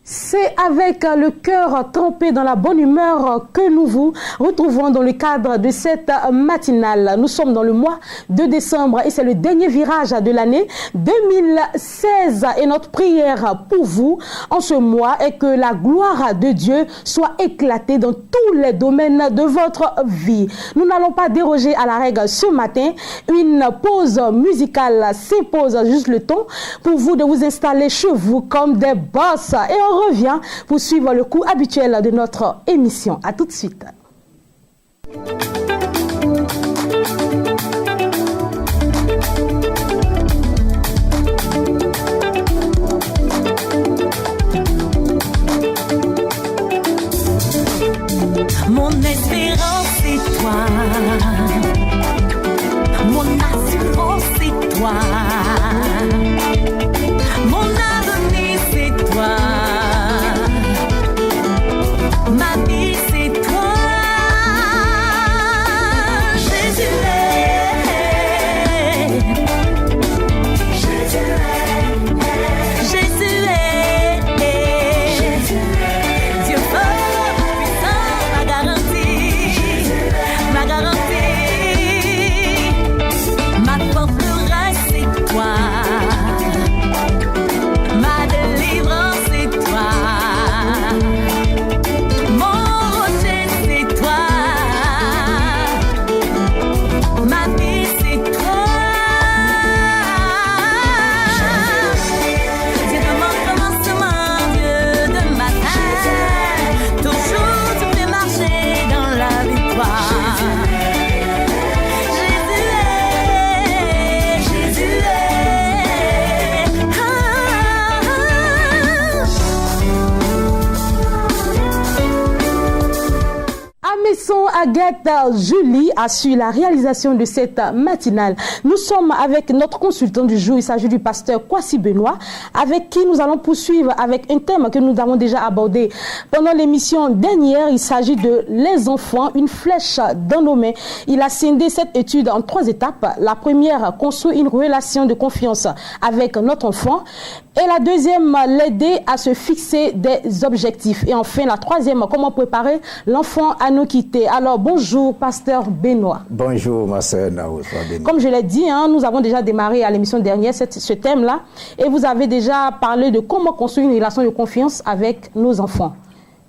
C'est avec le cœur trempé dans la bonne humeur que nous vous retrouvons dans le cadre de cette matinale. Nous sommes dans le mois de décembre et c'est le dernier virage de l'année 2016. Et notre prière pour vous en ce mois est que la gloire de Dieu soit éclatée dans tous les domaines de votre vie. Nous n'allons pas déroger à la règle ce matin. Une pause musicale s'impose juste le temps pour vous de vous installer chez vous comme des boss. Et on revient pour suivre le cours habituel de notre émission. À tout de suite. Mon espérance c'est toi, mon assurance c'est toi, mon avenir c'est toi. Ma vie c'est toi, Jésus est, Jésus est, Jésus est, Dieu fort, puissant, ma garantie, ma forteresse c'est toi, ma délivrance c'est toi. Agathe Julie assure la réalisation de cette matinale. Nous sommes avec notre consultant du jour, il s'agit du pasteur Kwasi Benoît, avec qui nous allons poursuivre avec un thème que nous avons déjà abordé pendant l'émission dernière. Il s'agit de les enfants, une flèche dans nos mains. Il a scindé cette étude en 3 étapes. La première, construire une relation de confiance avec notre enfant. Et la deuxième, l'aider à se fixer des objectifs. Et enfin, la troisième, comment préparer l'enfant à nous quitter. Alors, bonjour, pasteur Benoît. Bonjour, ma sœur Nao. Comme je l'ai dit, nous avons déjà démarré à l'émission dernière ce thème-là. Et vous avez déjà parlé de comment construire une relation de confiance avec nos enfants.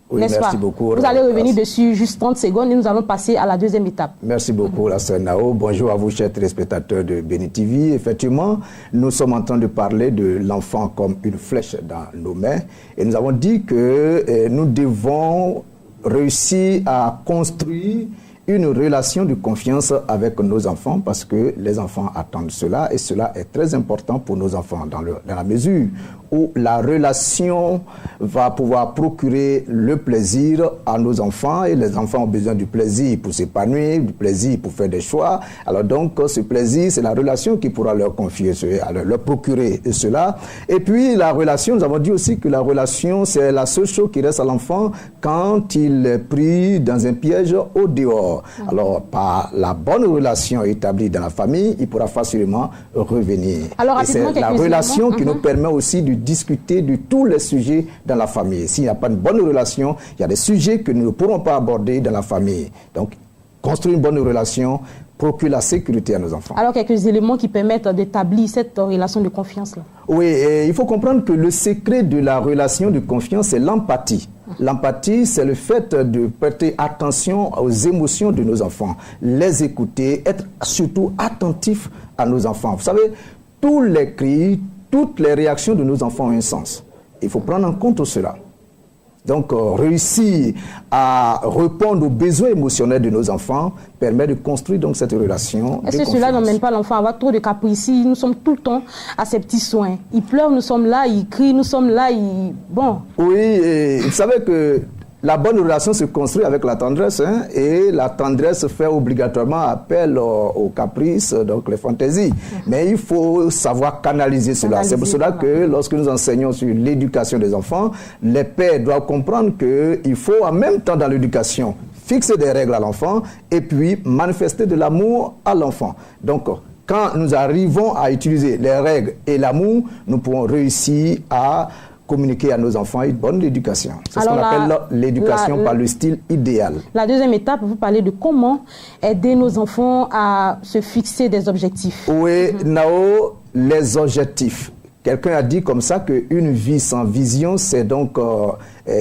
Oui, n'est-ce merci pas? beaucoup. Vous allez revenir dessus juste 30 secondes et nous allons passer à la deuxième étape. Merci beaucoup, la sœur Nao. Bonjour à vous, chers téléspectateurs de Béni TV. Effectivement, nous sommes en train de parler de l'enfant comme une flèche dans nos mains. Et nous avons dit que nous devons réussir à construire une relation de confiance avec nos enfants parce que les enfants attendent cela et cela est très important pour nos enfants dans la mesure où la relation va pouvoir procurer le plaisir à nos enfants et les enfants ont besoin du plaisir pour s'épanouir, du plaisir pour faire des choix. Alors donc ce plaisir, c'est la relation qui pourra leur confier, leur procurer cela. Et puis la relation, nous avons dit aussi que la relation, c'est la seule chose qui reste à l'enfant quand il est pris dans un piège au dehors. Alors par la bonne relation établie dans la famille, il pourra facilement revenir. Alors, et c'est la relation qui nous permet aussi de discuter de tous les sujets dans la famille. S'il n'y a pas une bonne relation, il y a des sujets que nous ne pourrons pas aborder dans la famille. Donc, construire une bonne relation procure la sécurité à nos enfants. Alors, quelques éléments qui permettent d'établir cette relation de confiance-là. Oui, il faut comprendre que le secret de la relation de confiance, c'est l'empathie. L'empathie, c'est le fait de prêter attention aux émotions de nos enfants, les écouter, être surtout attentif à nos enfants. Vous savez, tous les cris, toutes les réactions de nos enfants ont un sens. Il faut prendre en compte cela. Donc, réussir à répondre aux besoins émotionnels de nos enfants permet de construire donc cette relation. Est-ce que cela n'emmène pas l'enfant à avoir trop de caprices? Nous sommes tout le temps à ses petits soins. Il pleure, nous sommes là, il crie, nous sommes là, bon. Oui, et vous savez que la bonne relation se construit avec la tendresse, hein, et la tendresse fait obligatoirement appel aux caprices, donc les fantaisies. Mais il faut savoir canaliser cela. C'est pour cela que lorsque nous enseignons sur l'éducation des enfants, les pères doivent comprendre qu'il faut en même temps dans l'éducation fixer des règles à l'enfant et puis manifester de l'amour à l'enfant. Donc, quand nous arrivons à utiliser les règles et l'amour, nous pourrons réussir à communiquer à nos enfants une bonne éducation. C'est ce qu'on appelle l'éducation par le style idéal. La deuxième étape, vous parlez de comment aider nos enfants à se fixer des objectifs. Oui, Nao, les objectifs. Quelqu'un a dit comme ça qu'une vie sans vision, c'est donc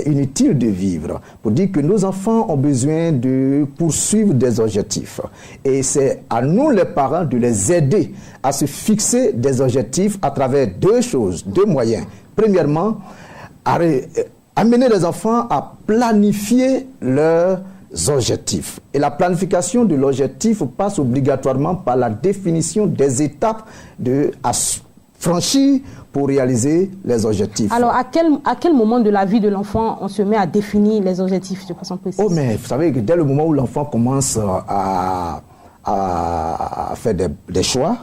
inutile de vivre. Pour dire que nos enfants ont besoin de poursuivre des objectifs. Et c'est à nous, les parents, de les aider à se fixer des objectifs à travers deux choses, deux moyens. Premièrement, amener les enfants à planifier leurs objectifs. Et la planification de l'objectif passe obligatoirement par la définition des étapes à franchir pour réaliser les objectifs. Alors, à quel moment de la vie de l'enfant on se met à définir les objectifs de façon précise? Oh, mais vous savez que dès le moment où l'enfant commence à faire des choix,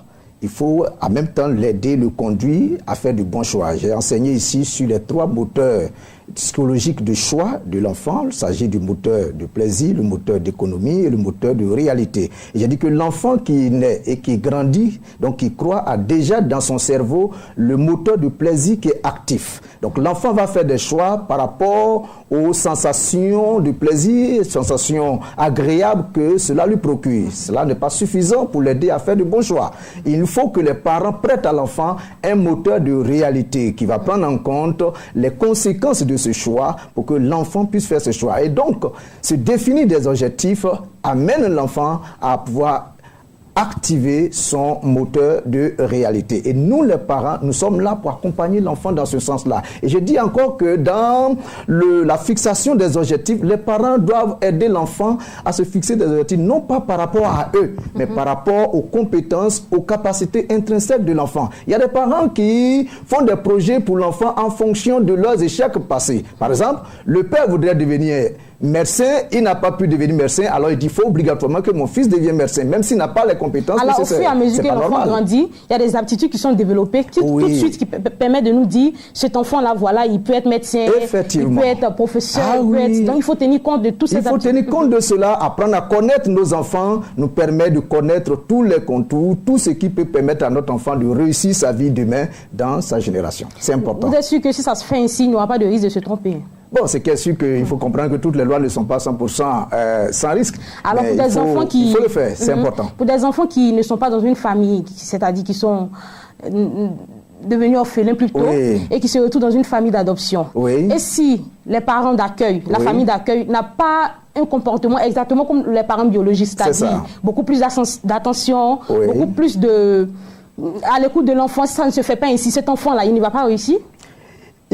il faut en même temps l'aider, le conduire à faire du bon choix. J'ai enseigné ici sur les 3 moteurs psychologiques de choix de l'enfant. Il s'agit du moteur de plaisir, le moteur d'économie et le moteur de réalité. Et j'ai dit que l'enfant qui naît et qui grandit, donc qui croit, a déjà dans son cerveau le moteur de plaisir qui est actif. Donc l'enfant va faire des choix par rapport aux sensations de plaisir, sensations agréables que cela lui procure. Cela n'est pas suffisant pour l'aider à faire de bons choix. Il faut que les parents prêtent à l'enfant un moteur de réalité qui va prendre en compte les conséquences de ce choix pour que l'enfant puisse faire ce choix. Et donc, se définir des objectifs amène l'enfant à pouvoir activer son moteur de réalité. Et nous, les parents, nous sommes là pour accompagner l'enfant dans ce sens-là. Et je dis encore que dans la fixation des objectifs, les parents doivent aider l'enfant à se fixer des objectifs, non pas par rapport à eux, mais par rapport aux compétences, aux capacités intrinsèques de l'enfant. Il y a des parents qui font des projets pour l'enfant en fonction de leurs échecs passés. Par exemple, le père voudrait devenir médecin, il n'a pas pu devenir médecin, alors il dit qu'il faut obligatoirement que mon fils devienne médecin, même s'il n'a pas les compétences alors, nécessaires. Alors, au fur et à mesure que l'enfant grandit, il y a des aptitudes qui sont développées tout de suite qui permettent de nous dire, cet enfant-là, voilà, il peut être médecin, il peut être professeur, donc il faut tenir compte de tout ça. Il faut tenir compte de cela, apprendre à connaître nos enfants, nous permet de connaître tous les contours, tout ce qui peut permettre à notre enfant de réussir sa vie demain dans sa génération. C'est important. Vous êtes sûr que si ça se fait ainsi, il n'y aura pas de risque de se tromper? Bon, c'est sûr qu'il faut comprendre que toutes les lois ne sont pas 100% sans risque. Alors, pour des enfants qui... Il faut le faire, c'est important. Pour des enfants qui ne sont pas dans une famille, c'est-à-dire qui sont devenus orphelins plus tôt et qui se retrouvent dans une famille d'adoption. Et si les parents d'accueil, la famille d'accueil n'a pas un comportement exactement comme les parents biologiques, c'est-à-dire beaucoup plus d'attention, beaucoup plus à l'écoute de l'enfant, si ça ne se fait pas ainsi, cet enfant-là, il ne va pas réussir?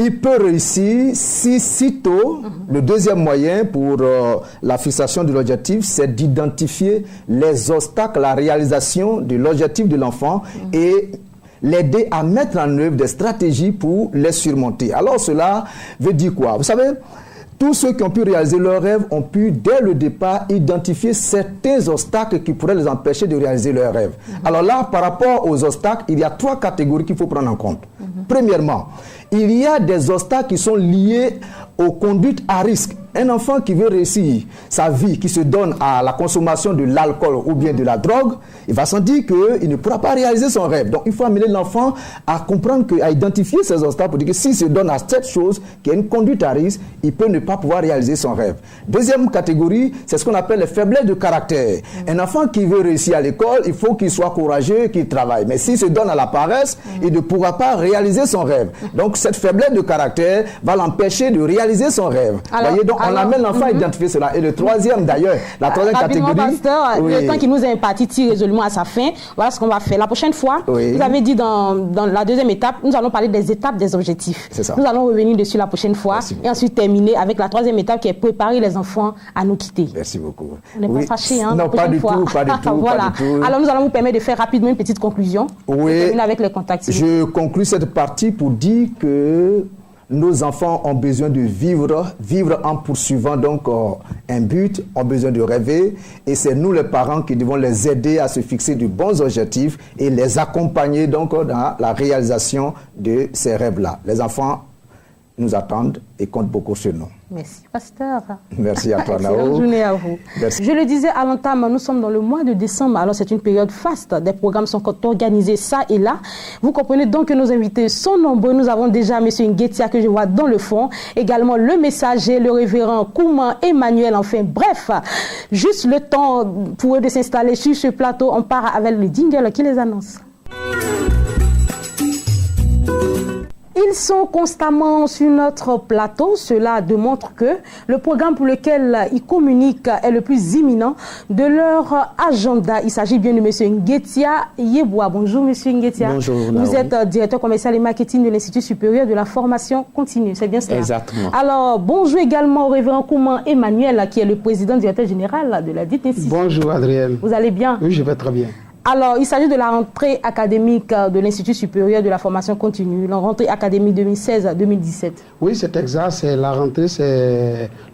Il peut réussir si sitôt, le deuxième moyen pour la fixation de l'objectif, c'est d'identifier les obstacles à la réalisation de l'objectif de l'enfant et l'aider à mettre en œuvre des stratégies pour les surmonter. Alors cela veut dire quoi? Vous savez, tous ceux qui ont pu réaliser leurs rêves ont pu, dès le départ, identifier certains obstacles qui pourraient les empêcher de réaliser leurs rêves. Alors là, par rapport aux obstacles, il y a 3 catégories qu'il faut prendre en compte. Premièrement, il y a des obstacles qui sont liés aux conduites à risque. Un enfant qui veut réussir sa vie, qui se donne à la consommation de l'alcool ou bien de la drogue, il va s'en dire qu'il ne pourra pas réaliser son rêve. Donc il faut amener l'enfant à comprendre, à identifier ces obstacles pour dire que s'il se donne à cette chose, qui est une conduite à risque, il peut ne pas pouvoir réaliser son rêve. Deuxième catégorie, c'est ce qu'on appelle les faiblesses de caractère. Un enfant qui veut réussir à l'école, il faut qu'il soit courageux, qu'il travaille. Mais s'il se donne à la paresse, il ne pourra pas réaliser son rêve. Donc cette faiblesse de caractère va l'empêcher de réaliser son rêve. Alors, voyez, donc on amène l'enfant à identifier cela. Et le troisième d'ailleurs, la troisième catégorie... Pasteur, le temps qui nous est imparti tire résolument à sa fin. Voilà ce qu'on va faire. La prochaine fois, vous avez dit dans la deuxième étape, nous allons parler des étapes des objectifs. C'est ça. Nous allons revenir dessus la prochaine fois et ensuite terminer avec la troisième étape qui est préparer les enfants à nous quitter. Merci beaucoup. On n'est pas fâchés, hein? Non, pas du tout, pas du tout. Voilà. Pas du tout. Alors nous allons vous permettre de faire rapidement une petite conclusion. Oui. Terminer avec les contacts. Je conclus cette partie pour dire que nos enfants ont besoin de vivre en poursuivant donc un but, ont besoin de rêver, et c'est nous les parents qui devons les aider à se fixer de bons objectifs et les accompagner donc dans la réalisation de ces rêves-là. Les enfants nous attendent et comptent beaucoup sur nous. Merci, pasteur. Merci à toi, Excellente Nao. journée à vous. Merci. Je le disais à l'entame, nous sommes dans le mois de décembre, alors c'est une période faste. Des programmes sont organisés ça et là. Vous comprenez donc que nos invités sont nombreux. Nous avons déjà M. Nguetia que je vois dans le fond, également le messager, le révérend Kouman Emmanuel, enfin bref, juste le temps pour eux de s'installer sur ce plateau. On part avec le jingle qui les annonce. Ils sont constamment sur notre plateau. Cela démontre que le programme pour lequel ils communiquent est le plus imminent de leur agenda. Il s'agit bien de M. Nguetia Yeboah. Bonjour M. Nguetia. Bonjour. Vous êtes directeur commercial et marketing de l'Institut supérieur de la formation continue. C'est bien cela? Exactement. Alors, bonjour également au révérend Kouman Emmanuel, qui est le président directeur général de la dite institution. Bonjour Adrienne. Vous allez bien? Oui, je vais très bien. Alors, il s'agit de la rentrée académique de l'Institut supérieur de la formation continue, la rentrée académique 2016-2017. Oui, c'est exact. C'est la rentrée,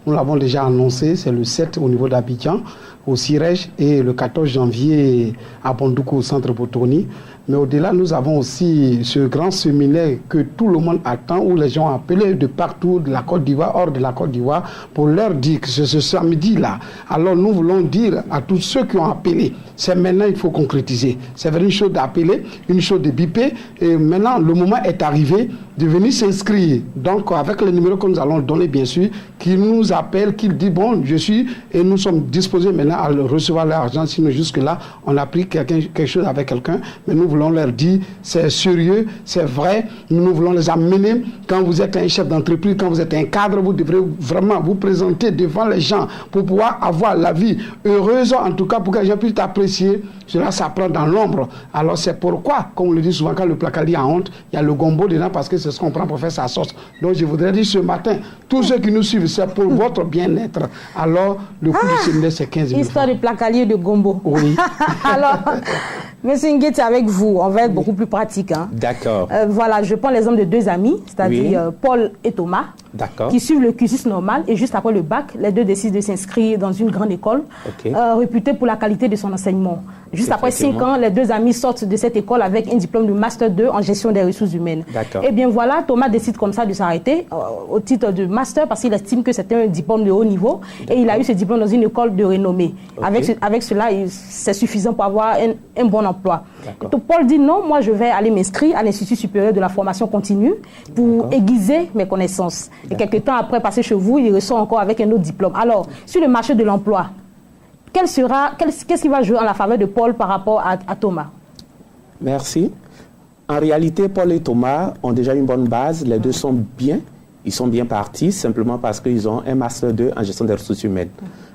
nous l'avons déjà annoncé, c'est le 7 au niveau d'Abidjan, au CIREJ, et le 14 janvier à Bondoukou, au centre Botoni. Mais au-delà, nous avons aussi ce grand séminaire que tout le monde attend, où les gens appellent de partout, de la Côte d'Ivoire, hors de la Côte d'Ivoire, pour leur dire que c'est ce samedi-là. Alors nous voulons dire à tous ceux qui ont appelé, c'est maintenant il faut concrétiser. C'est une chose d'appeler, une chose de biper, et maintenant le moment est arrivé de venir s'inscrire. Donc avec le numéro que nous allons donner, bien sûr, qu'ils nous appellent, qu'ils disent bon, je suis, et nous sommes disposés maintenant à recevoir l'argent, sinon jusque-là, on a pris quelque chose avec quelqu'un, mais nous voulons leur dire, c'est sérieux, c'est vrai, nous voulons les amener. Quand vous êtes un chef d'entreprise, quand vous êtes un cadre, vous devrez vraiment vous présenter devant les gens pour pouvoir avoir la vie heureuse, en tout cas pour que les gens puissent apprécier. Cela s'apprend dans l'ombre. Alors c'est pourquoi, comme on le dit souvent, quand le placali a honte, il y a le gombo dedans parce que c'est ce qu'on prend pour faire sa sauce. Donc je voudrais dire ce matin, tous ceux qui nous suivent, c'est pour votre bien-être. Alors le coût du séminaire, c'est 15 000 Histoire de placali et de gombo. Oui. Alors, M. Nguetia, avec vous, on va être beaucoup plus pratique. Hein. D'accord. Voilà, je prends l'exemple de deux amis, c'est-à-dire Paul et Thomas, D'accord. qui suivent le cursus normal et juste après le bac, les deux décident de s'inscrire dans une grande école réputée pour la qualité de son enseignement. Juste après 5 ans, les deux amis sortent de cette école avec un diplôme de Master 2 en gestion des ressources humaines. D'accord. Et bien voilà, Thomas décide comme ça de s'arrêter au titre de Master parce qu'il estime que c'était un diplôme de haut niveau et il a eu ce diplôme dans une école de renommée. Avec cela, c'est suffisant pour avoir un bon emploi. Donc Paul dit non, moi je vais aller m'inscrire à l'Institut supérieur de la formation continue pour aiguiser mes connaissances. Et quelques temps après passer chez vous, il ressort encore avec un autre diplôme. Alors, sur le marché de l'emploi, qu'est-ce qui va jouer en la faveur de Paul par rapport à Thomas? Merci. En réalité, Paul et Thomas ont déjà une bonne base. Les deux sont bien. Ils sont bien partis simplement parce qu'ils ont un Master 2 en gestion des ressources humaines.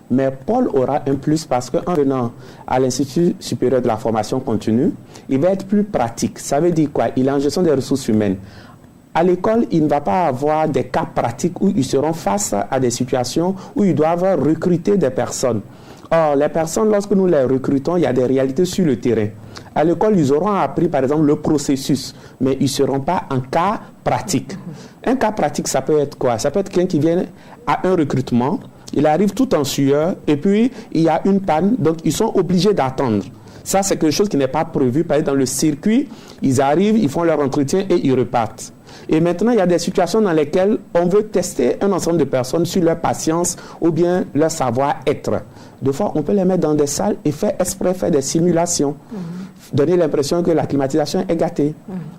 Mais Paul aura un plus parce qu'en venant à l'Institut supérieur de la formation continue, il va être plus pratique. Ça veut dire quoi? Il est en gestion des ressources humaines. À l'école, il ne va pas avoir des cas pratiques où ils seront face à des situations où ils doivent recruter des personnes. Or, les personnes, lorsque nous les recrutons, il y a des réalités sur le terrain. À l'école, ils auront appris, par exemple, le processus, mais ils ne seront pas en cas pratique. Un cas pratique, ça peut être quoi? Ça peut être quelqu'un qui vient à un recrutement, il arrive tout en sueur, et puis il y a une panne, donc ils sont obligés d'attendre. Ça, c'est quelque chose qui n'est pas prévu. Par exemple, dans le circuit, ils arrivent, ils font leur entretien et ils repartent. Et maintenant, il y a des situations dans lesquelles on veut tester un ensemble de personnes sur leur patience ou bien leur savoir-être. Des fois, on peut les mettre dans des salles et faire des simulations. Donner l'impression que la climatisation est gâtée.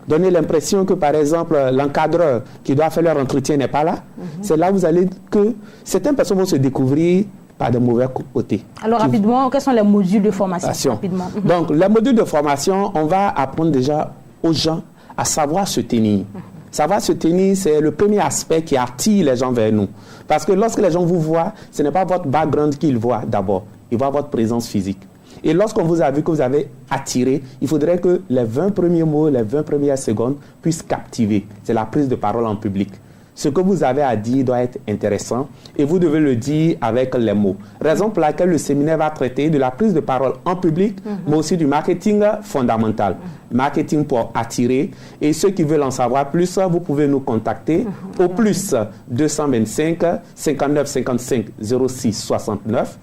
Donner l'impression que, par exemple, l'encadreur qui doit faire leur entretien n'est pas là. C'est là où vous allez que certaines personnes vont se découvrir par de mauvais côtés. Alors, rapidement, quels sont les modules de formation? Rapidement. Donc, les modules de formation, on va apprendre déjà aux gens à savoir se tenir. Savoir se tenir, c'est le premier aspect qui attire les gens vers nous. Parce que lorsque les gens vous voient, ce n'est pas votre background qu'ils voient d'abord. Ils voient votre présence physique. Et lorsqu'on vous a vu que vous avez attiré, il faudrait que les 20 premiers mots, les 20 premières secondes puissent captiver. C'est la prise de parole en public. Ce que vous avez à dire doit être intéressant et vous devez le dire avec les mots. Raison pour laquelle le séminaire va traiter de la prise de parole en public, mais aussi du marketing fondamental. Marketing pour attirer. Et ceux qui veulent en savoir plus, vous pouvez nous contacter au plus 225 59 55 06 69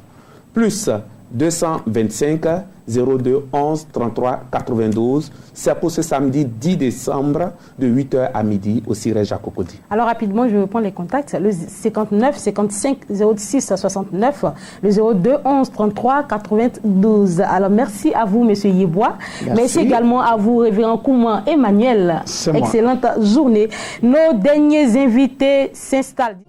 plus 225 02 11 33 92. C'est pour ce samedi 10 décembre de 8h à midi au Cirège à Cocody. Alors rapidement, je vais prendre les contacts. Le 59 55 06 69, le 02 11 33 92. Alors merci à vous, Monsieur Yeboah. Merci également à vous, Révérend Kouman Emmanuel. Excellente journée. Nos derniers invités s'installent.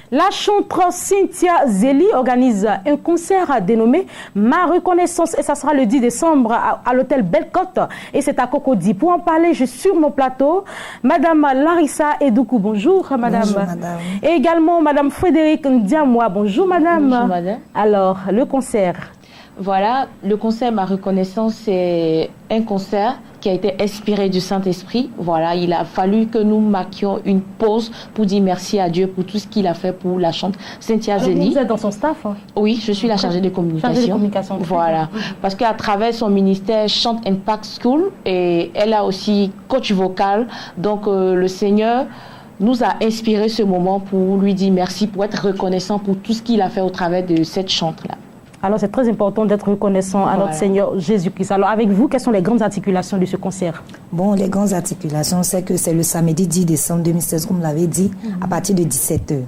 La chanteuse Cynthia Zeli organise un concert dénommé Ma Reconnaissance et ça sera le 10 décembre à l'hôtel Bellecote et c'est à Cocody. Pour en parler, je suis sur mon plateau Madame Larissa Edoukou. Bonjour Madame. Bonjour Madame. Et également Madame Frédérique Ndiamoua. Bonjour Madame. Bonjour Madame. Alors, le concert. Voilà, le concert Ma Reconnaissance, c'est un concert qui a été inspiré du Saint-Esprit. Voilà, il a fallu que nous marquions une pause pour dire merci à Dieu pour tout ce qu'il a fait pour la chanteuse Cynthia Zeli. Vous êtes dans son staff Oui, je suis la chargée de communication. Chargée de communication. Voilà, parce qu'à travers son ministère Chant Impact School, et elle a aussi coach vocal. Donc le Seigneur nous a inspiré ce moment pour lui dire merci, pour être reconnaissant pour tout ce qu'il a fait au travers de cette chante-là. Alors, c'est très important d'être reconnaissant à notre Seigneur Jésus-Christ. Alors, avec vous, quelles sont les grandes articulations de ce concert? Bon, les grandes articulations, c'est que c'est le samedi 10 décembre 2016, comme vous l'avez dit, à partir de 17h.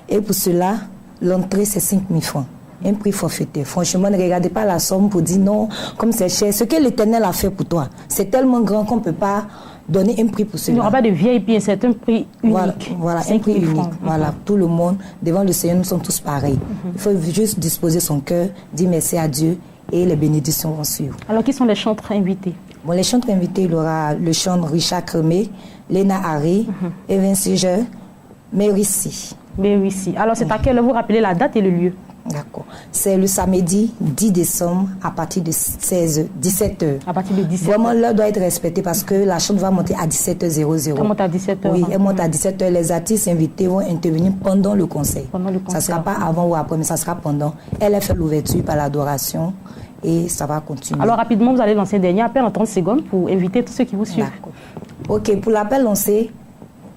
Et pour cela, l'entrée, c'est 5 000 francs. Un prix forfaitaire. Franchement, ne regardez pas la somme pour dire non, comme c'est cher. Ce que l'Éternel a fait pour toi, c'est tellement grand qu'on ne peut pas donner un prix pour cela. Il n'y aura pas de VIP, c'est un prix unique. Voilà, un prix unique. Voilà, tout le monde, devant le Seigneur, nous sommes tous pareils. Il faut juste disposer son cœur, dire merci à Dieu et les bénédictions vont suivre. Alors, qui sont les chanteurs invités? Bon, les chanteurs invités, il y aura le chanteur Richard Cremé, Léna Harry, Evan Siger, Mérissi. Mérissi. Alors, c'est à quelle heure vous rappelez la date et le lieu? D'accord. C'est le samedi 10 décembre à partir de 17h. À partir de 17h. Vraiment, l'heure doit être respectée parce que la chante va monter à 17h00. Elle monte à 17h. Oui, elle monte à 17h. Les artistes invités vont intervenir pendant le concert. Pendant le concert. Ça ne sera pas avant ou après, mais ça sera pendant. Elle a fait l'ouverture par l'adoration et ça va continuer. Alors, rapidement, vous allez lancer un dernier appel en 30 secondes pour inviter tous ceux qui vous suivent. D'accord. OK, pour l'appel lancé,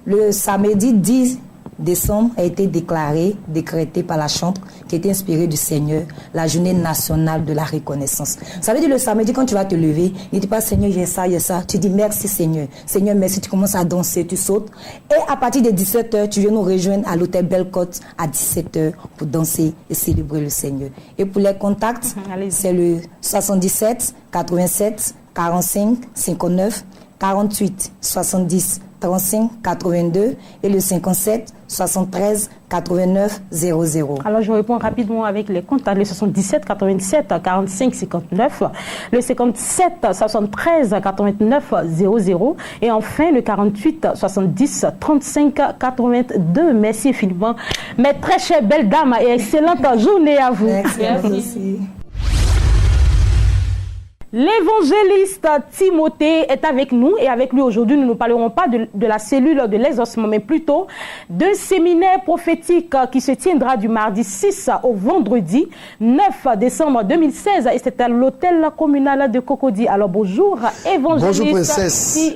le samedi 10 décembre a été décrété par la chante qui était inspirée du Seigneur, la journée nationale de la reconnaissance. Ça veut dire le samedi, quand tu vas te lever, ne dis pas Seigneur, j'ai ça. Tu dis merci Seigneur. Seigneur, merci. Tu commences à danser, tu sautes. Et à partir de 17h, tu viens nous rejoindre à l'hôtel Bellecote à 17h pour danser et célébrer le Seigneur. Et pour les contacts, c'est le 77 87 45 59 48 70 35 82 et le 57 73 89 00. Alors je réponds rapidement avec les contacts, le 77 87 45 59, le 57 73 89 00 et enfin le 48 70 35 82. Merci infiniment, mes très chères belles dames et excellente journée à vous. Merci. L'évangéliste Timothée est avec nous et avec lui aujourd'hui nous ne parlerons pas de la cellule de l'exaucement mais plutôt d'un séminaire prophétique qui se tiendra du mardi 6 au vendredi 9 décembre 2016 et c'est à l'hôtel communal de Cocody. Alors bonjour évangéliste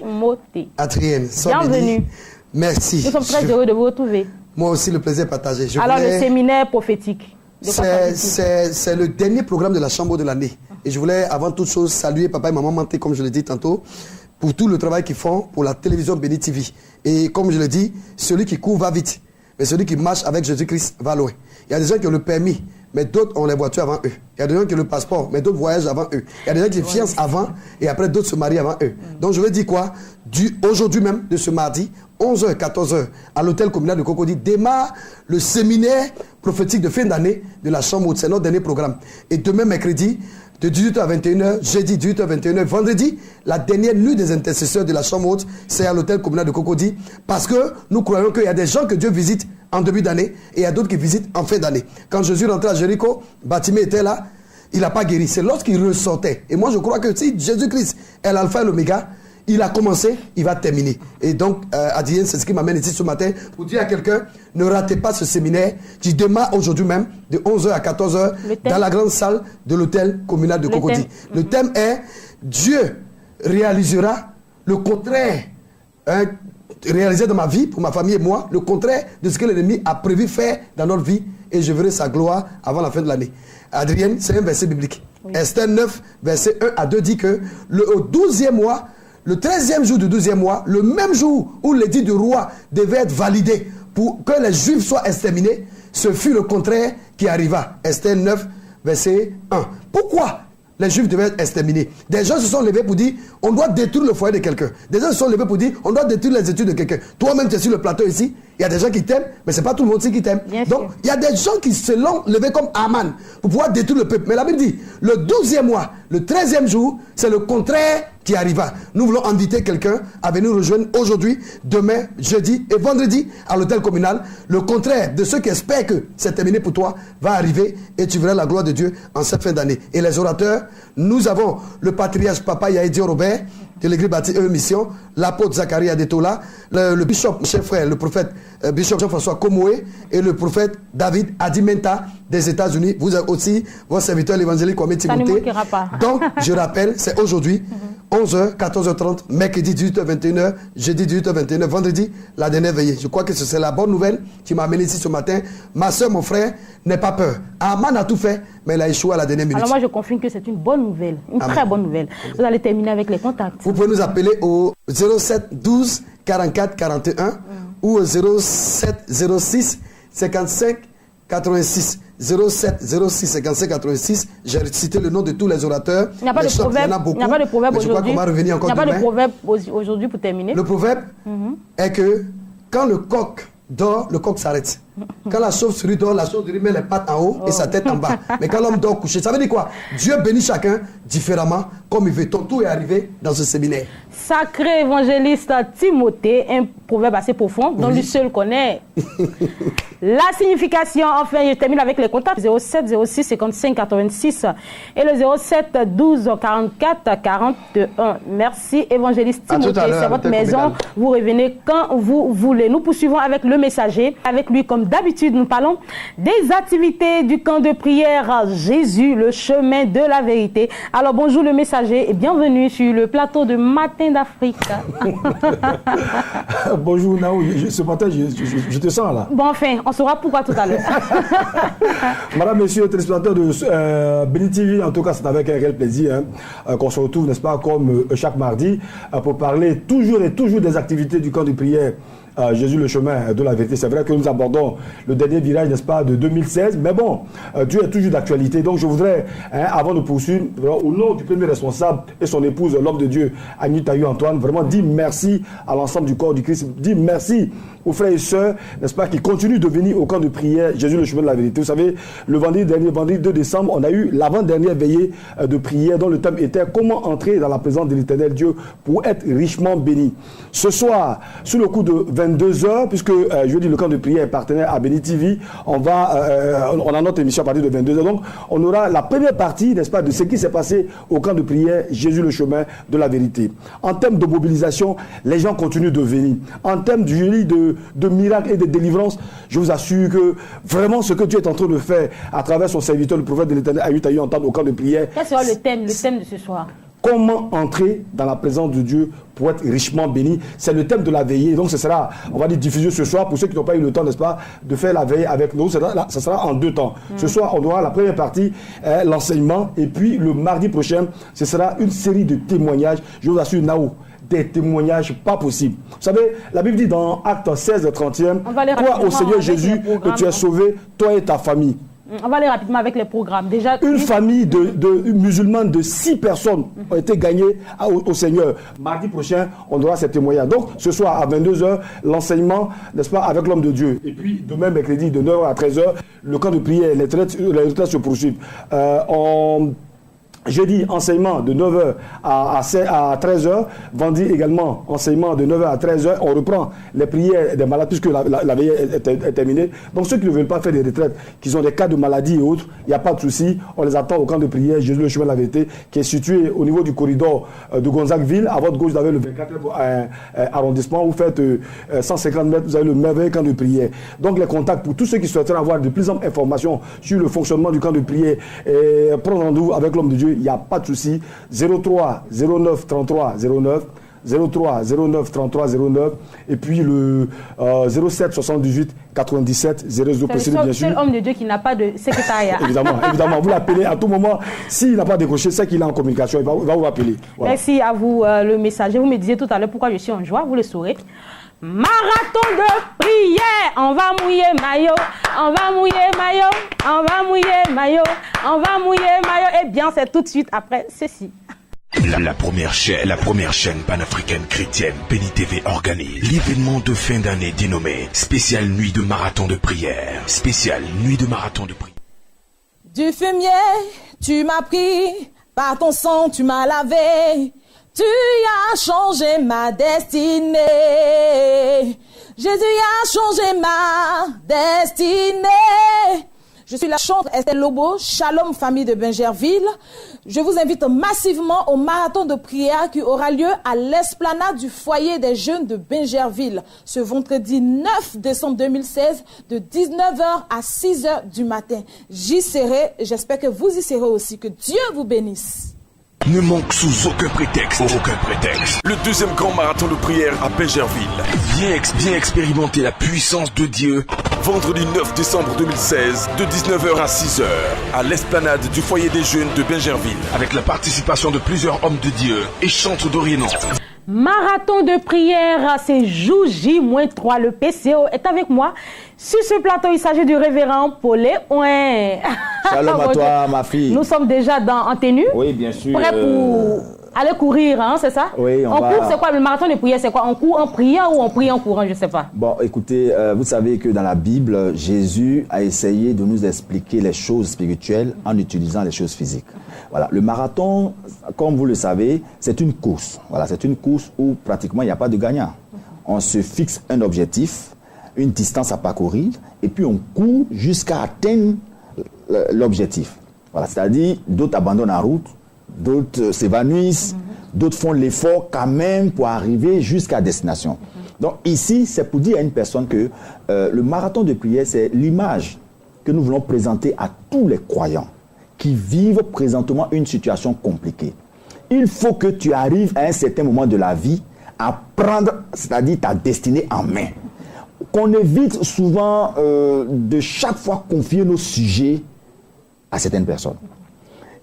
Timothée. Adrienne, bienvenue. Merci. Nous sommes très heureux de vous retrouver. Moi aussi le plaisir partagé. Alors le séminaire prophétique. C'est le dernier programme de la Chambre de l'année. Et je voulais avant toute chose saluer papa et maman Manté, comme je l'ai dit tantôt, pour tout le travail qu'ils font pour la télévision Béni TV. Et comme je l'ai dit, celui qui court va vite, mais celui qui marche avec Jésus-Christ va loin. Il y a des gens qui ont le permis, mais d'autres ont les voitures avant eux. Il y a des gens qui ont le passeport, mais d'autres voyagent avant eux. Il y a des gens qui se fiancent avant et après d'autres se marient avant eux. Donc je veux dire quoi? Aujourd'hui même, de ce mardi, 11h, 14h, à l'hôtel communal de Cocody, démarre le séminaire prophétique de fin d'année de la Chambre haute. C'est notre dernier programme. Et demain, mercredi, de 18h à 21h, jeudi 18h à 21h, vendredi, la dernière nuit des intercesseurs de la Chambre haute, c'est à l'hôtel communal de Cocody, parce que nous croyons qu'il y a des gens que Dieu visite en début d'année et il y a d'autres qui visitent en fin d'année. Quand Jésus rentrait à Jéricho, Bartimée était là, il n'a pas guéri. C'est lorsqu'il ressortait. Et moi, je crois que si Jésus-Christ est l'alpha et l'oméga, il a commencé, il va terminer. Et donc, Adrien, c'est ce qui m'amène ici ce matin pour dire à quelqu'un, ne ratez pas ce séminaire qui démarre aujourd'hui même, de 11h à 14h, dans la grande salle de l'hôtel communal de Cocody. Le thème est Dieu réalisera le contraire, réalisé dans ma vie, pour ma famille et moi, le contraire de ce que l'ennemi a prévu faire dans notre vie, et je verrai sa gloire avant la fin de l'année. Adrienne, c'est un verset biblique. Oui. Esther 9, verset 1 à 2 dit que au 12e mois, le 13e jour du 12e mois, le même jour où l'édit du roi devait être validé pour que les Juifs soient exterminés, ce fut le contraire qui arriva. Esther 9, verset 1. Pourquoi les Juifs devaient être exterminés? Des gens se sont levés pour dire on doit détruire le foyer de quelqu'un. Des gens se sont levés pour dire on doit détruire les études de quelqu'un. Toi-même, tu es sur le plateau ici. Il y a des gens qui t'aiment, mais ce n'est pas tout le monde qui t'aime. Donc, il y a des gens qui se sont levés comme Aman pour pouvoir détruire le peuple. Mais la Bible dit le 12e mois, le 13e jour, c'est le contraire qui arriva. Nous voulons inviter quelqu'un à venir nous rejoindre aujourd'hui, demain, jeudi et vendredi à l'hôtel communal. Le contraire de ceux qui espèrent que c'est terminé pour toi va arriver et tu verras la gloire de Dieu en cette fin d'année. Et les orateurs, nous avons le patriarche Papa Yaïdi Robert de l'église baptiste Mission, l'apôtre Zacharie Adetola, le bishop, chef frère, le prophète bishop Jean-François Komoé et le prophète David Adimenta des États-Unis. Vous avez aussi vos serviteurs l'évangélique Kwame Timothée. Donc, je rappelle, c'est aujourd'hui, 11h, 14h30, mercredi 18h, 21h, jeudi 18h, 21h, vendredi, la dernière veillée. Je crois que c'est la bonne nouvelle qui m'a amené ici ce matin. Ma soeur, mon frère, n'aie pas peur. Aman a tout fait, mais il a échoué à la dernière minute. Alors moi, je confirme que c'est une bonne nouvelle, une très bonne nouvelle. Vous allez terminer avec les contacts. Vous pouvez nous appeler au 07 12 44 41 ou au 07 06 55 86. 07 06 55 86. J'ai cité le nom de tous les orateurs. Il n'y a pas de proverbe. Il n'y a pas de proverbe aujourd'hui. Il n'y a pas de proverbe aujourd'hui pour terminer. Le proverbe est que quand le coq dort, le coq s'arrête. Quand la chauve-souris dort, la chauve-souris met les pattes en haut et sa tête en bas. Mais quand l'homme dort couché, ça veut dire quoi? Dieu bénit chacun différemment, comme il veut. Ton tour est arrivé dans ce séminaire. Sacré évangéliste Timothée, un proverbe assez profond, dont lui seul connaît la signification. Enfin, je termine avec les contacts 07 06 55 86 et le 07 12 44 41. Merci évangéliste Timothée, c'est votre maison. Vous revenez quand vous voulez. Nous poursuivons avec le messager. Avec lui, comme d'habitude, nous parlons des activités du camp de prière Jésus, le chemin de la vérité. Alors bonjour le messager et bienvenue sur le plateau de Matin d'Afrique. Bonjour Nao, ce matin je te sens là. Bon enfin, on saura pourquoi tout à l'heure. Madame, messieurs, téléspectateurs de Béni TV, en tout cas c'est avec un réel plaisir qu'on se retrouve, n'est-ce pas, comme chaque mardi, pour parler toujours et toujours des activités du camp de prière Jésus le chemin de la vérité. C'est vrai que nous abordons le dernier virage, n'est-ce pas, de 2016, mais bon, Dieu est toujours d'actualité. Donc je voudrais, avant de poursuivre, au nom du premier responsable et son épouse, l'homme de Dieu, Annie Taillou Antoine, vraiment dire merci à l'ensemble du corps du Christ, dire merci aux frères et sœurs, n'est-ce pas, qui continuent de venir au camp de prière Jésus le chemin de la vérité. Vous savez, le vendredi 2 décembre, on a eu l'avant-dernière veillée de prière dont le thème était comment entrer dans la présence de l'Éternel Dieu pour être richement béni. Ce soir, sur le coup de 22h, puisque jeudi le camp de prière est partenaire à Béni TV, on a notre émission à partir de 22h, donc on aura la première partie, n'est-ce pas, de ce qui s'est passé au camp de prière Jésus le chemin de la vérité. En termes de mobilisation, les gens continuent de venir. En termes du jury de miracles et de délivrance, je vous assure que vraiment ce que Dieu est en train de faire à travers son serviteur, le prophète de l'Éternel, Annie Taillou Antoine, au camp de prière. Quel sera le thème de ce soir? Comment entrer dans la présence de Dieu pour être richement béni? C'est le thème de la veillée. Donc ce sera, on va dire, diffusé ce soir pour ceux qui n'ont pas eu le temps, n'est-ce pas, de faire la veillée avec nous. Ça sera en 2 temps. Ce soir, on aura la première partie, l'enseignement, et puis le mardi prochain, ce sera une série de témoignages. Je vous assure, Nao, des témoignages pas possibles. Vous savez, la Bible dit dans Actes 16, 30e, toi au Seigneur Jésus, que tu es sauvé, toi et ta famille. On va aller rapidement avec les programmes. Déjà, une famille de musulmans de 6 personnes ont été gagnées au Seigneur. Mardi prochain, on aura ces témoignages. Donc, ce soir à 22h, l'enseignement, n'est-ce pas, avec l'homme de Dieu. Et puis, demain, mercredi, de 9h à 13h, le camp de prière, les retraites se poursuivent. Jeudi, enseignement de 9h à 13h. Vendredi également, enseignement de 9h à 13h. On reprend les prières des malades puisque la veille est terminée. Donc ceux qui ne veulent pas faire des retraites, qui ont des cas de maladie et autres, il n'y a pas de souci. On les attend au camp de prière Jésus le chemin de la vérité, qui est situé au niveau du corridor de Gonzague-Ville. À votre gauche, vous avez le 24e arrondissement. Vous faites 150 mètres, vous avez le merveilleux camp de prière. Donc les contacts pour tous ceux qui souhaiteraient avoir de plus amples informations sur le fonctionnement du camp de prière, prendre rendez-vous avec l'homme de Dieu. Il n'y a pas de souci. 03 09 33 09 03 09 33 09 et puis le 07 78 97 00 possible, bien sûr. C'est le seul homme de Dieu qui n'a pas de secrétariat. évidemment, vous l'appelez à tout moment. S'il n'a pas décroché, c'est qu'il est en communication, il va vous appeler. Voilà. Merci à vous, le messager. Vous me disiez tout à l'heure pourquoi je suis en joie, vous le saurez. Marathon de prière, on va mouiller maillot, on va mouiller maillot, on va mouiller maillot, on va mouiller maillot. Eh bien, c'est tout de suite après ceci. La première chaîne panafricaine chrétienne, Béni TV organise l'événement de fin d'année dénommé Spéciale Nuit de Marathon de Prière. Spéciale Nuit de Marathon de Prière. Du fumier, tu m'as pris, par ton sang tu m'as lavé. Tu as changé ma destinée. Jésus a changé ma destinée. Je suis la chanteuse Estelle Lobo, Shalom famille de Bingerville. Je vous invite massivement au marathon de prière qui aura lieu à l'esplanade du foyer des jeunes de Bingerville ce vendredi 9 décembre 2016 de 19h à 6h du matin. J'y serai, j'espère que vous y serez aussi. Que Dieu vous bénisse. Ne manque sous aucun prétexte. Le deuxième grand marathon de prière à Bingerville. Viens expérimenter la puissance de Dieu. Vendredi 9 décembre 2016, de 19h à 6h, à l'esplanade du foyer des jeunes de Bingerville. Avec la participation de plusieurs hommes de Dieu et chantres d'Orient. Marathon de prière, c'est jour J-3. Le PCO est avec moi. Sur ce plateau, il s'agit du révérend Paulet. Shalom à toi, ma fille. Nous sommes déjà en tenue. Oui, bien sûr. Prêts pour aller courir, hein, c'est ça? Oui, on court, c'est quoi? Le marathon de prière, c'est quoi? On court en priant ou on prie en courant? Je ne sais pas. Bon, écoutez, vous savez que dans la Bible, Jésus a essayé de nous expliquer les choses spirituelles en utilisant les choses physiques. Voilà, le marathon, comme vous le savez, c'est une course. Voilà, c'est une course où pratiquement il n'y a pas de gagnant. On se fixe un objectif, une distance à parcourir, et puis on court jusqu'à atteindre l'objectif. Voilà, c'est-à-dire, d'autres abandonnent la route, d'autres s'évanouissent, d'autres font l'effort quand même pour arriver jusqu'à destination. Donc ici, c'est pour dire à une personne que le marathon de prière, c'est l'image que nous voulons présenter à tous les croyants qui vivent présentement une situation compliquée. Il faut que tu arrives à un certain moment de la vie à prendre, c'est-à-dire ta destinée en main. Qu'on évite souvent de chaque fois confier nos sujets à certaines personnes.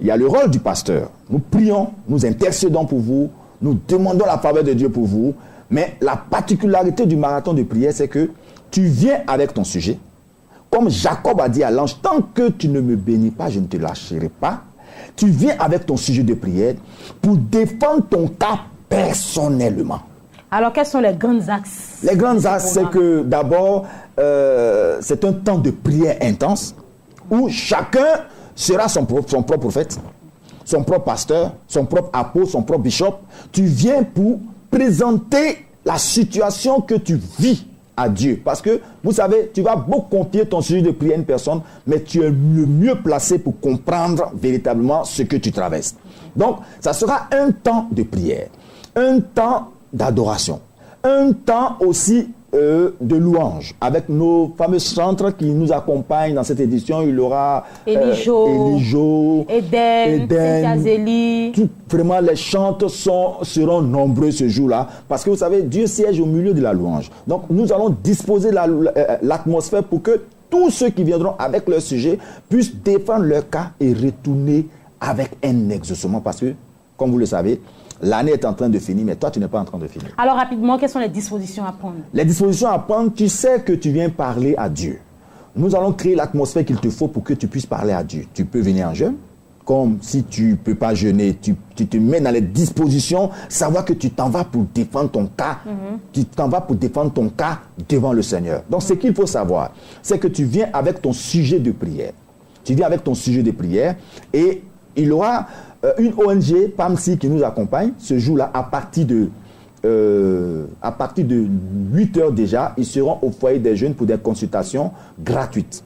Il y a le rôle du pasteur. Nous prions, nous intercédons pour vous, nous demandons la faveur de Dieu pour vous, mais la particularité du marathon de prière, c'est que tu viens avec ton sujet. Comme Jacob a dit à l'ange, tant que tu ne me bénis pas, je ne te lâcherai pas. Tu viens avec ton sujet de prière pour défendre ton cas personnellement. Alors, quels sont les grands axes? Les grands axes, c'est que d'abord, c'est un temps de prière intense où chacun sera son propre prophète, son propre pasteur, son propre apôtre, son propre bishop. Tu viens pour présenter la situation que tu vis à Dieu. Parce que, vous savez, tu vas beaucoup confier ton sujet de prière à une personne, mais tu es le mieux placé pour comprendre véritablement ce que tu traverses. Donc, ça sera un temps de prière, un temps d'adoration, un temps aussi de louange. Avec nos fameux chantres qui nous accompagnent dans cette édition, il y aura Elijo, Eden, vraiment, les chantres seront nombreux ce jour-là, parce que vous savez, Dieu siège au milieu de la louange. Donc, nous allons disposer l'atmosphère pour que tous ceux qui viendront avec leur sujet puissent défendre leur cas et retourner avec un exaucement, parce que, comme vous le savez, l'année est en train de finir, mais toi, tu n'es pas en train de finir. Alors, rapidement, quelles sont les dispositions à prendre? Les dispositions à prendre, tu sais que tu viens parler à Dieu. Nous allons créer l'atmosphère qu'il te faut pour que tu puisses parler à Dieu. Tu peux venir en jeûne, comme si tu ne peux pas jeûner, tu te mets dans les dispositions, savoir que tu t'en vas pour défendre ton cas, tu t'en vas pour défendre ton cas devant le Seigneur. Donc, ce qu'il faut savoir, c'est que tu viens avec ton sujet de prière. Tu viens avec ton sujet de prière et il y aura une ONG, PAMSI, qui nous accompagne, ce jour-là, à partir de 8 heures déjà, ils seront au foyer des jeunes pour des consultations gratuites.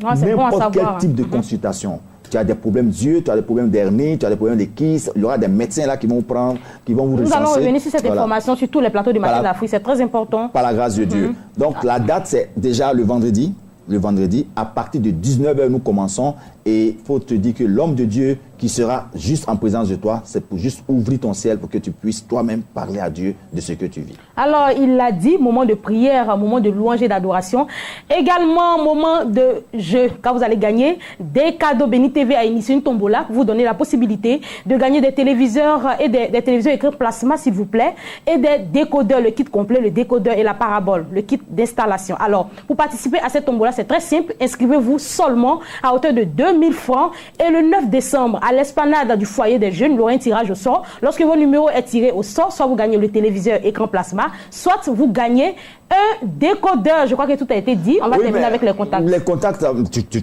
N'importe quel type de consultation. Tu as des problèmes d'yeux, tu as des problèmes d'hernie, tu as des problèmes de kyste. Il y aura des médecins là qui vont vous recenser. Nous allons revenir sur cette information sur tous les plateaux du Matin d'Afrique. C'est très important. Par la grâce de Dieu. Donc la date, c'est déjà le vendredi. Le vendredi, à partir de 19h, nous commençons. Et il faut te dire que l'homme de Dieu qui sera juste en présence de toi, c'est pour juste ouvrir ton ciel pour que tu puisses toi-même parler à Dieu de ce que tu vis. Alors, il l'a dit, moment de prière, moment de louange et d'adoration. Également, moment de jeu. Quand vous allez gagner des cadeaux, Béni TV a initié une tombola pour vous donner la possibilité de gagner des téléviseurs et des téléviseurs écran plasma, s'il vous plaît, et des décodeurs, le kit complet, le décodeur et la parabole, le kit d'installation. Alors, pour participer à cette tombola, c'est très simple. Inscrivez-vous seulement à hauteur de 2000 francs. Et le 9 décembre, à l'esplanade du foyer des jeunes, il y aura un tirage au sort. Lorsque votre numéro est tiré au sort, soit vous gagnez le téléviseur écran plasma, soit vous gagnez un décodeur. Je crois que tout a été dit. On va terminer avec les contacts. Les contacts,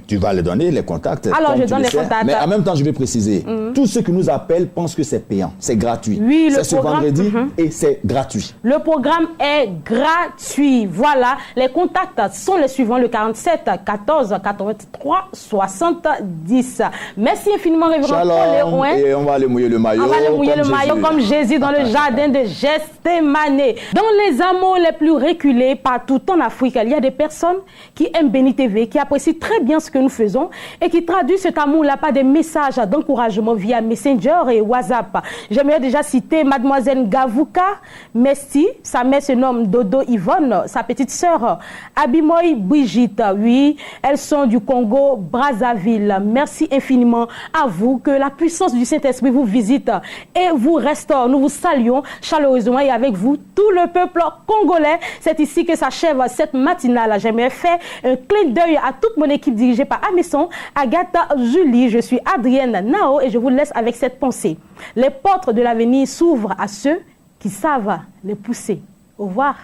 tu vas les donner, les contacts. Alors, je donne les contacts. Mais en même temps, je vais préciser, tous ceux qui nous appellent pensent que c'est payant, c'est gratuit. Oui, c'est ce vendredi et c'est gratuit. Le programme est gratuit. Voilà, les contacts sont les suivants, le 47 14 83 70. Merci infiniment, révérend Paul Léoin. Et on va aller mouiller le maillot. On va aller mouiller le maillot comme Jésus dans le jardin de Gethsémane. Dans les amours les plus reculés partout en Afrique, il y a des personnes qui aiment Béni TV, qui apprécient très bien ce que nous faisons et qui traduisent cet amour-là par des messages d'encouragement via Messenger et WhatsApp. J'aimerais déjà citer Mademoiselle Gavouka Mesti, sa mère se nomme Dodo Yvonne, sa petite sœur Abimoy Brigitte. Oui, elles sont du Congo, Brazzaville. Merci infiniment à vous, que la puissance du Saint-Esprit vous visite et vous restaure. Nous vous saluons chaleureusement et avec vous tout le peuple congolais. C'est ici que s'achève cette matinale. J'aimerais faire un clin d'œil à toute mon équipe dirigée par Amesson, Agatha, Julie. Je suis Adrienne Nao et je vous laisse avec cette pensée. Les portes de l'avenir s'ouvrent à ceux qui savent les pousser. Au revoir.